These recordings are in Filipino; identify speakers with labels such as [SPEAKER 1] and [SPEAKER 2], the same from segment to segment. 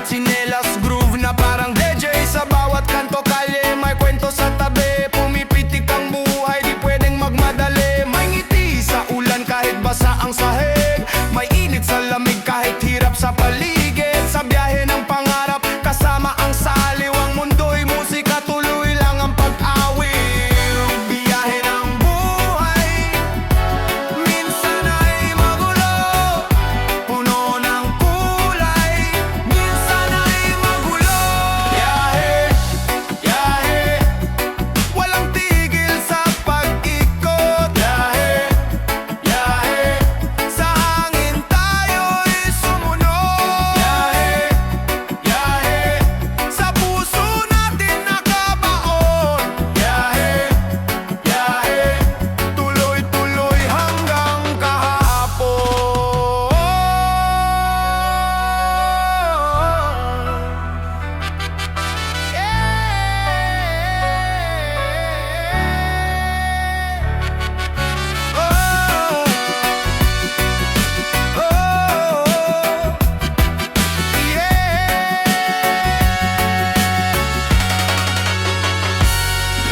[SPEAKER 1] tsinelas, groove na parang DJ. Sa bawat kanto kalye, may kwento sa tabi. Pumipitik ang buhay, di pwedeng magmadali. May ngiti sa ulan kahit basa ang sahig. May init sa lamig kahit hirap sa paligid. Sa biyahe ng pangarap, kasama ang saliw. Ang mundo'y musika, tuloy lang ang pag-awil. Biyahe ng buhay, minsan ay magulo, puno ng kulay, minsan ay magulo. Biyahe, biyahe, walang tigil sa pag-ikot. Biyahe, biyahe, sa hangin tayo'y sumunod. Biyahe, biyahe, sa puso natin nakabaon. Biyahe, biyahe, tuloy-tuloy hanggang kahapon.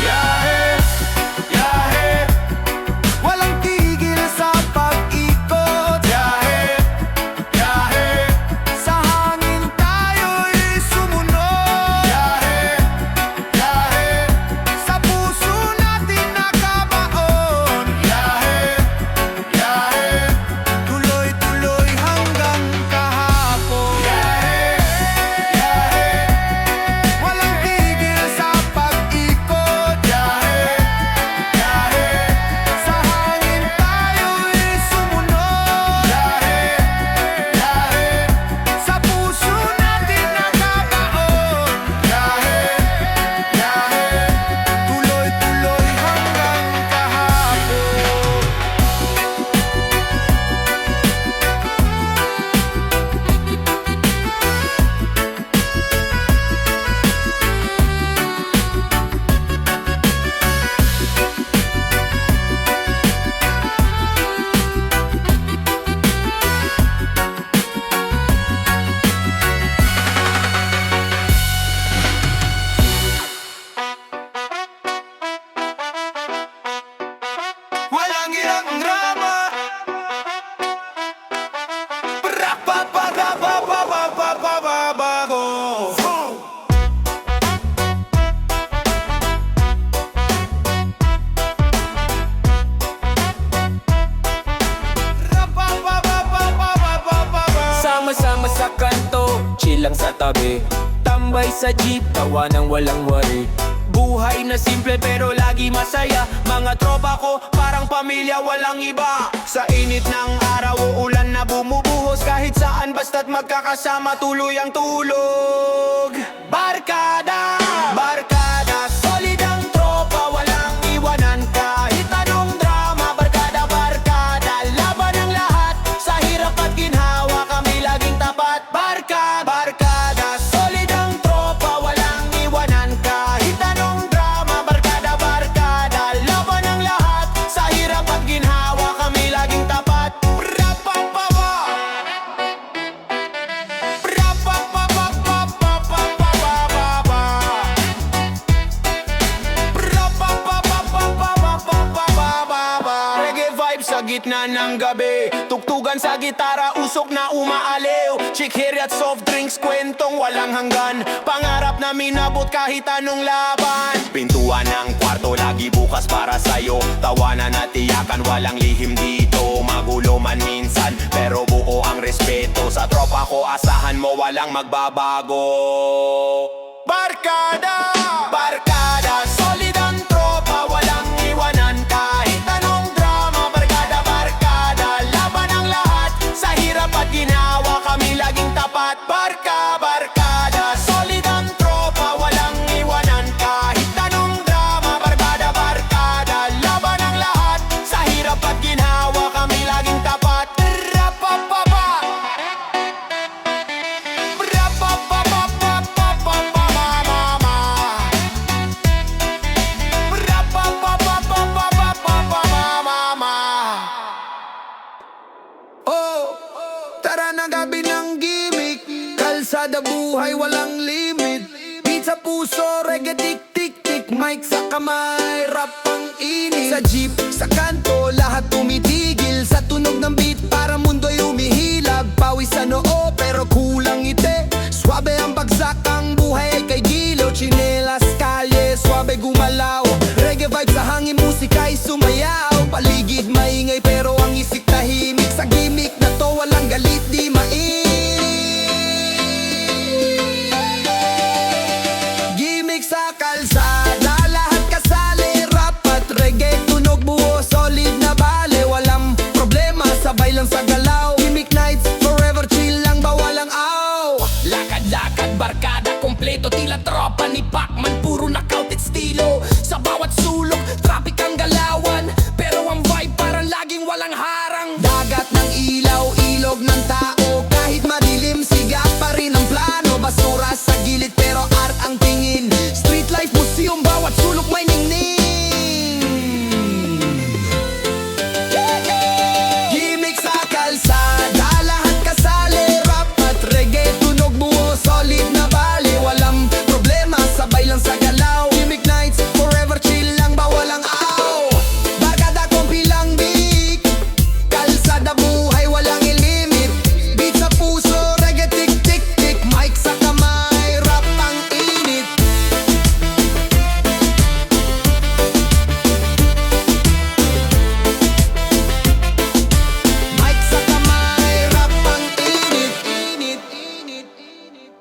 [SPEAKER 1] Biyahe, biyahe, walang tigil sa pag-ikot. Biyahe, biyahe, sa hangin tayo'y sumunod. Biyahe, biyahe, sa puso natin nakabaon. Biyahe, biyahe, tuloy-tuloy hanggang kahapon. Biyahe, biyahe, walang tigil sa pag-ikot. Biyahe, biyahe, sa hangin tayo'y sumunod. Biyahe, biyahe, sa puso natin nakabaon. Biyahe, biyahe, tuloy-tuloy hanggang kahapon. Walang hirang drama. Pra-pa-pa-pa-pa-pa-pa-pa-pa-bago.
[SPEAKER 2] Sama-sama sa kanto, chill lang sa tabi. Tambay sa jeep, tawa ng walang worry. Buhay na simple pero lagi masaya. Mga tropa ko, parang pamilya, walang iba. Sa init ng araw o ulan na bumubuhos, kahit saan basta't magkakasama, tuloy ang tulog. Barkada, barkada, solid ang tropa, walang iwanan. Kahit anong drama, barkada, barkada, laban ang lahat. Sa hirap at ginhawa, kami laging tapat. Barkada, barkada, solid ang tropa, walang iwanan. Kahit anong drama, barkada, barkada, laban ang lahat. Sa hirap at ginhawa, kami laging tapat. Pra-pa-pa-pa, pra-pa-pa-pa-pa-pa-pa-pa-pa-pa. Reggae vibe sa gitna ng gabi, tugtugan sa gitara, usok na umaaliw. Chick hair at soft drinks, kwentong walang hanggan. Pangarap na minabot kahit anong laban. Pintuan ng kwarto lagi bukas para sa'yo. Tawanan at tiyakan, walang lihim dito. Magulo man minsan, pero buo ang respeto. Sa tropa ko, asahan mo walang magbabago. Barkada, barkada, solid ang tropa, walang iwanan. Kahit anong drama, barkada, barkada, laban ang lahat. Sa hirap at ginawa, kami laging tapat. Barkada, solid ang tropa, walang iwanan. Kahit anong drama, barkada, barkada, laban ang lahat. Sa hirap at ginawa, kami laging tapat. Ra-pa-pa-pa, ra-pa-pa-pa-pa-pa-pa-pa-pa-pa.
[SPEAKER 1] buhay walang limit. Beat sa puso, reggae tik tik tik. Mic sa kamay, rap ang init. Sa jeep, sa kanto, lahat tumitigil sa tunog ng beat para mundo'y umihilab. Pawis sa noo pero kulang ngiti. Swabe ang bagsak, ang buhay ay kay gilo. Chinelas, kalye, swabe gumalaw. Reggae vibe sa hangin, musika ay sumayaw. Paligid maingay pero ang isip tahimik. Sa gimmick na to walang galit, di mainit. Gimmick sa kalsada, lahat kasali. Rap at reggae, tunog buo, solid na bale. Walang problema, sabay lang sa galaw. Gimmick nights, forever chill lang ba walang aw.
[SPEAKER 2] Lakad-lakad, barkada, kompleto, tila tropa ni Pacman. Puro knockout at estilo. Sa bawat sulok, traffic ang galawan. Pero ang vibe parang laging walang harang.
[SPEAKER 1] Dagat ng ilaw, ilog ng tao. Kahit madilim, siga pa rin ang plano. Basura sa gilid pero art ang tingin. Street life museum, bawat sulok may ningning. Gimmick sa kalsada, lahat kasali. Rap at reggae, tunog buo, solid na bali. Walang problema, sabay lang sa galaw. Gimmick nights, forever chill lang ba walang aw. Barkada kong pilang beat, kalsada buhay walang ilimit. Beat sa puso, reggae tik tik tik. Mic sa kamay, rap ang init. Mic sa kamay, rap ang init. Init, init, init.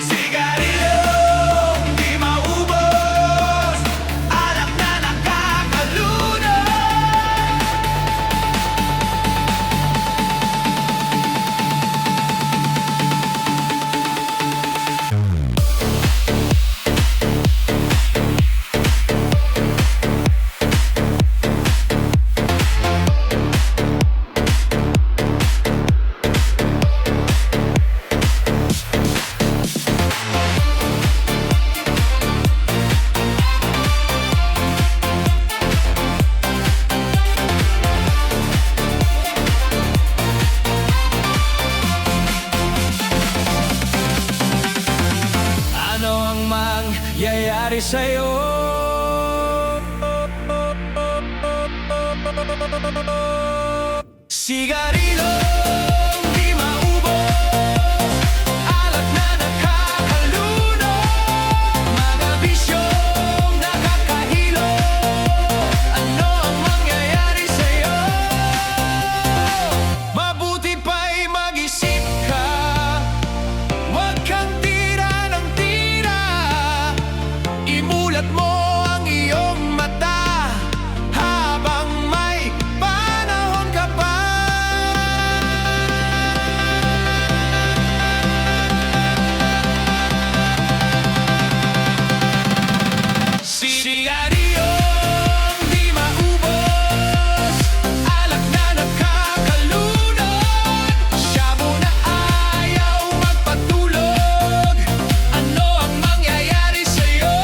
[SPEAKER 2] Sigarilyong di maubos, alak na nakakalunod. Ano ang mangyayari sa'yo? Sigarilong di maubos, alak na nakakalunod. Mga bisyong nakakahilo, ano ang mangyayari sa'yo? Mabuti pa'y mag-isip ka, huwag kang tira ng tira. Imulat mo ang iyong mata habang may panahon ka pa. Sigarilong di maubos, alak na nakakalunod. Shabu na ayaw magpatulog, ano ang mangyayari sa'yo?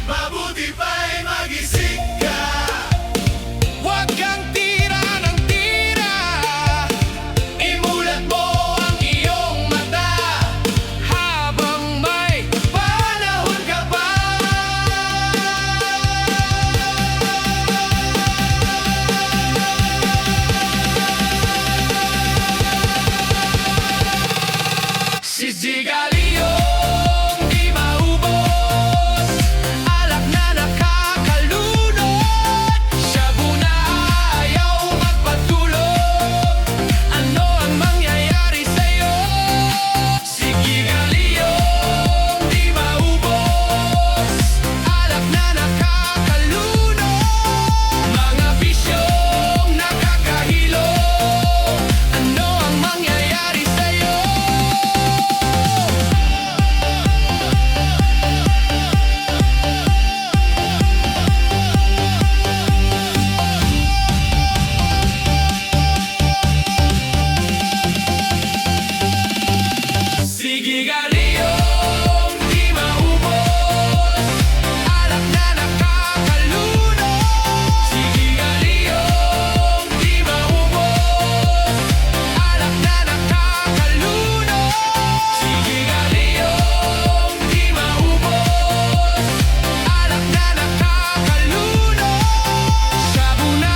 [SPEAKER 2] Mabuti pa'y mag-isip ka, huwag kang tira ng tira. Imulat mo ang iyong mata habang may panahon ka pa. Sigarilong di maubos, alak na nakakalunod. Shabu na ayaw magpatulog, ano ang mangyayari sa'yo? Sigarilong di maubos, alak na nakakalunod. Mga bisyong nakakahilo, ano ang mangyayari sa'yo? Sigigaryong di maubos, alak na nakakalunod. Sigigaryong di maubos, alak na nakakalunod. Sigigaryong di maubos, alak na nakakalunod. Shabu na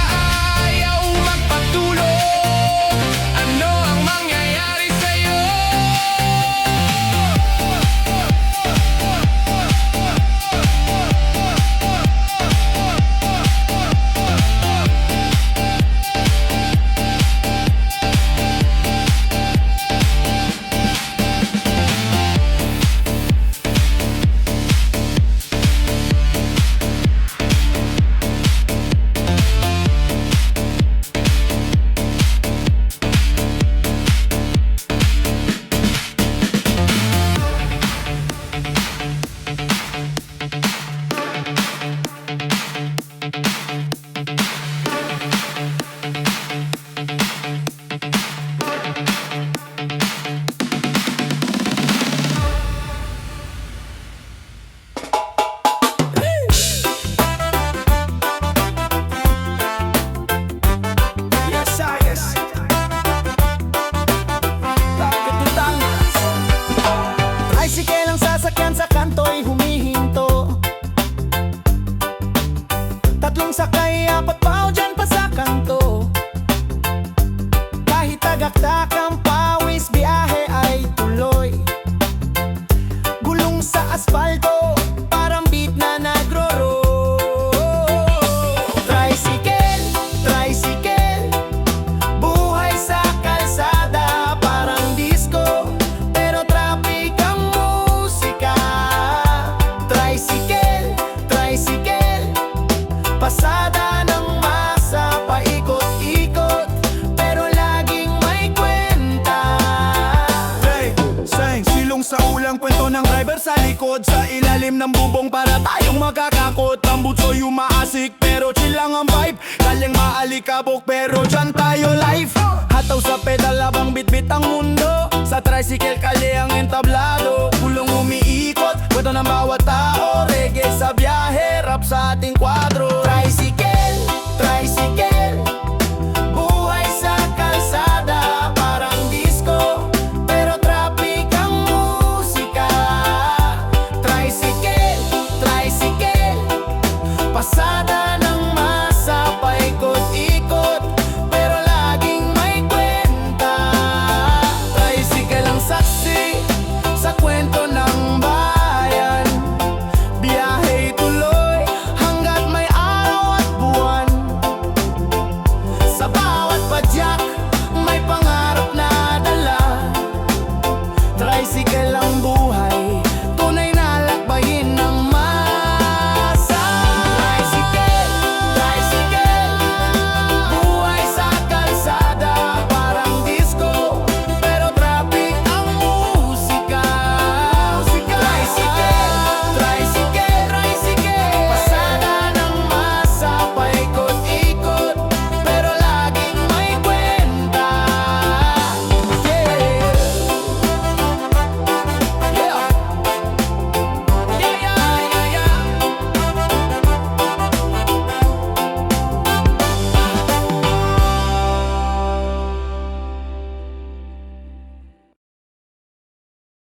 [SPEAKER 2] ayaw magpatulog, ano ang mangyayari sa'yo? Yes, yes.
[SPEAKER 1] Tricycle ang sasakyan sa kanto'y humihinto. Tatlong sakay, apat pa o dyan pa sa kanto. Kahit tagaktak ang pawis, biyahe ay tuloy. Gulong sa asfalto, parang beat na nagro-roll. Tricycle, tricycle, buhay sa kalsada, parang disco, pero traffic ang musika. Tricycle, tricycle, pasada ng masa, paikot-ikot, pero laging may kwenta.
[SPEAKER 3] Hey, seng, silong sa ulang kwento ng driver sa likod. Sa ilalim ng bubong para tayong magkakakot. Ang butso'y umaasik pero chill lang ang vibe. Kalyang maalikabok pero dyan tayo live. Hataw sa pedal habang bitbit ang mundo. Sa tricycle kalye ang entablado. Gulong umiikot, kwento ng bawat tao. Reggae sa biyahe, rap sa ating kwadro.
[SPEAKER 1] Tricycle,